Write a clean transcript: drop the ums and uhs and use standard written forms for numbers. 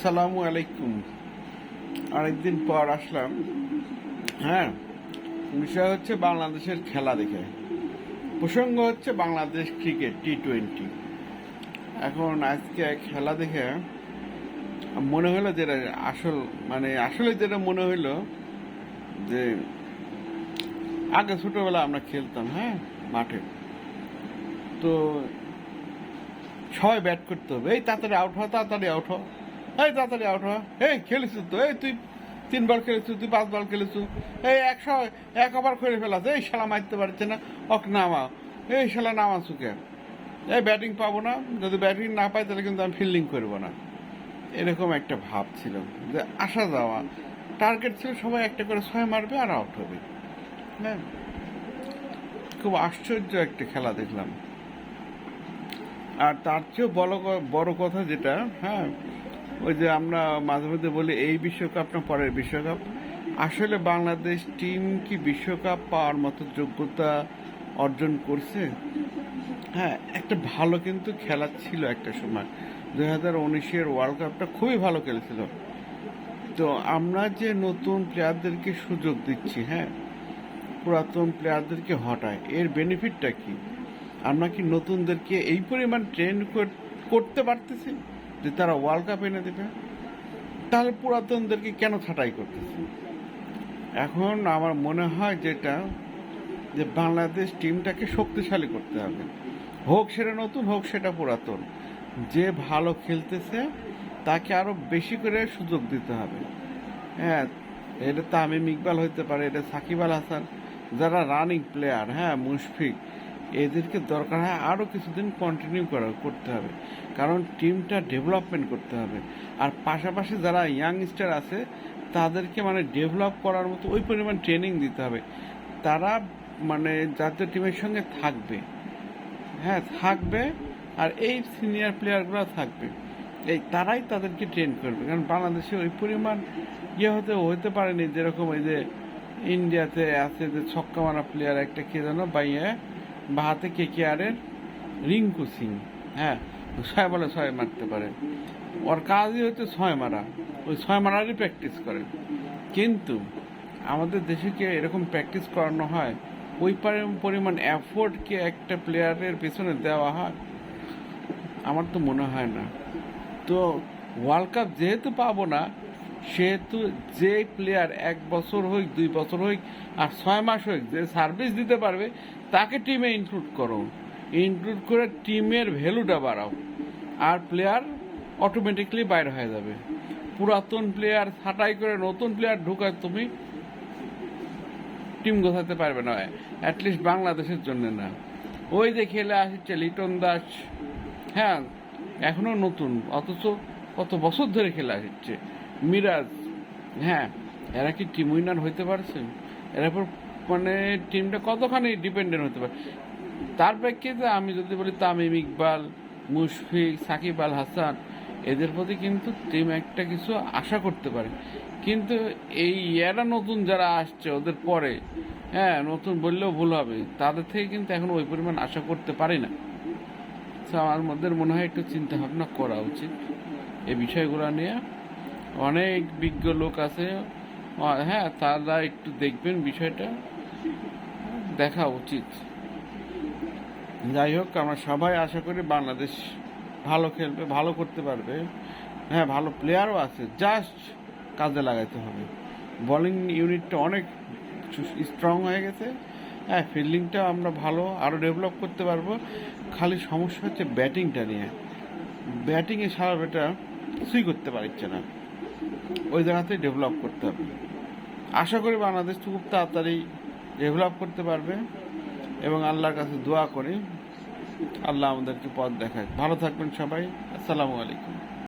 আসসালামু আলাইকুম। অনেকদিন পর আসলাম। হ্যাঁ, বিষয় হচ্ছে বাংলাদেশের খেলা দেখে। প্রসঙ্গ হচ্ছে বাংলাদেশ ক্রিকেট T20। এখন আজকে খেলা দেখে মনে হলো যেটা আসলে যেটা মনে হইলো যে আগে ছোটবেলা আমরা খেলতাম, হ্যাঁ, মাঠে। তো সবাই ব্যাট করতে হবে, এই তাড়াতাড়ি আউট হ, তাড়াতাড়ি আউট হ, এই তাড়াতাড়ি আউট হ, এই খেলেছিস তো, এই তুই 3 বল খেলেছু, তুই 5 বল খেলেছু, এই 1 ওভার করে ফেলাস, এই শালা মারতে পারছে না, নামা, এই শালা নামা চুকে, এই ব্যাটিং পাবো না, যদি ব্যাটিং না পাই তাহলে কিন্তু আমি ফিল্ডিং করবো না। এরকম একটা ভাব ছিল, যে আসা যাওয়া টার্গেট ছিল, সবাই একটা করে 6 মারবে আর আউট হবে। হ্যাঁ, খুব আশ্চর্য একটা খেলা দেখলাম। আর তার চেয়েও বড় কথা যেটা, হ্যাঁ, ওই যে আমরা মাঝে মধ্যে বলি এই বিশ্বকাপ না পরের বিশ্বকাপ, আসলে বাংলাদেশ টিম কি বিশ্বকাপ পাওয়ার মতো যোগ্যতা অর্জন করছে? হ্যাঁ, একটা ভালো কিন্তু খেলা ছিল একটা সময়। 2019-এর ওয়ার্ল্ড কাপটা খুবই ভালো খেলেছিল। তো আমরা যে নতুন প্লেয়ারদেরকে সুযোগ দিচ্ছি, হ্যাঁ, পুরাতন প্লেয়ারদেরকে হটায়, এর বেনিফিটটা কি? আমরা কি নতুনদেরকে এই পরিমাণ ট্রেন করতে পারতেছি যে তারা ওয়ার্ল্ড কাপ এনে দেবে? তাহলে পুরাতনদেরকে কেন ছাঁটাই করতেছে? এখন আমার মনে হয় যেটা, যে বাংলাদেশ টিমটাকে শক্তিশালী করতে হবে, হোক সেটা নতুন, হোক সেটা পুরাতন। যে ভালো খেলতেছে তাকে আরো বেশি করে সুযোগ দিতে হবে। হ্যাঁ, এটা তামিম ইকবাল হইতে পারে, এটা সাকিব আল হাসান, যারা রানিং প্লেয়ার, হ্যাঁ, মুশফিক, এদেরকে দরকার হয় আরও কিছুদিন কন্টিনিউ করতে হবে, কারণ টিমটা ডেভেলপমেন্ট করতে হবে। আর পাশাপাশি যারা ইয়াংস্টার আছে তাদেরকে ডেভেলপ করার মতো ওই পরিমাণ ট্রেনিং দিতে হবে। তারা জাতীয় টিমের সঙ্গে থাকবে, হ্যাঁ, থাকবে, আর এই সিনিয়র প্লেয়ারগুলো থাকবে, এই তারাই তাদেরকে ট্রেন করবে। কারণ বাংলাদেশে ওই পরিমাণ হতে পারেনি, যেরকম ওই যে ইন্ডিয়াতে আছে যে ছক্কা মারা প্লেয়ার একটা, কে যেন বাইয়া বাহাতে KKR-এর রিঙ্কু সিং, হ্যাঁ, 6 বলে 6 মারতে পারে। ওর কাজই হচ্ছে 6 মারা, ওই 6 মারারই প্র্যাকটিস করে। কিন্তু আমাদের দেশে কি এরকম প্র্যাকটিস করানো হয়? ওই পরিমাণ এফোর্ট কি একটা প্লেয়ারের পেছনে দেওয়া হয়? আমার তো মনে হয় না। তো ওয়ার্ল্ড কাপ যেহেতু পাবো না, সেহেতু যে প্লেয়ার 1 বছর হোক, 2 বছর হোক, আর 6 মাস হোক, যে সার্ভিস দিতে পারবে তাকে টিমে ইনক্লুড করো, ইনক্লুড করে টিমের ভ্যালুটা বাড়াও, আর প্লেয়ার অটোমেটিকলি বাইরে হয়ে যাবে। পুরাতন প্লেয়ার ছাঁটাই করে নতুন প্লেয়ার ঢুকায় তুমি টিম গোছাতে পারবে না, অ্যাটলিস্ট বাংলাদেশের জন্য না। ওই যে খেলে আসছে লিটন দাস, হ্যাঁ, এখনো নতুন, অথচ কত বছর ধরে খেলে আসছে। মিরাজ, হ্যাঁ, এরা কি টিম উইনার হইতে পারছে? এর উপর টিমটা কতখানি ডিপেন্ডেন্ট হতে পারে? তার প্রেক্ষিতে আমি যদি বলি তামিম ইকবাল, মুশফিক, সাকিব আল হাসান, এদের প্রতি কিন্তু টিম একটা কিছু আশা করতে পারে। কিন্তু এরা নতুন যারা আসছে ওদের পরে, হ্যাঁ, নতুন বললেও ভুল হবে, তাদের থেকে কিন্তু এখন ওই পরিমাণ আশা করতে পারি না। আমার মনে হয় একটু চিন্তা ভাবনা করা উচিত এই বিষয়গুলো নিয়ে। অনেক বিজ্ঞ লোক আছে, হ্যাঁ, তারা একটু দেখবেন, বিষয়টা দেখা উচিত। যাই হোক, আমরা সবাই আশা করি বাংলাদেশ ভালো খেলবে, ভালো করতে পারবে। হ্যাঁ, ভালো প্লেয়ারও আছে, জাস্ট কাজে লাগাইতে হবে। বোলিং ইউনিটটা অনেক স্ট্রং হয়ে গেছে, হ্যাঁ, ফিল্ডিংটাও আমরা ভালো আরও ডেভেলপ করতে পারবো। খালি সমস্যা হচ্ছে ব্যাটিংটা নিয়ে, ব্যাটিংয়ে সারা বেটা কিছুই করতে পারছে না, ওই জায়গাতেই ডেভেলপ করতে হবে। আশা করি বাংলাদেশ খুব তাড়াতাড়ি ডেভেলপ করতে পারবে, এবং আল্লাহর কাছে দোয়া করি আল্লাহ আমাদেরকে পথ দেখায়। ভালো থাকবেন সবাই। আসসালামু আলাইকুম।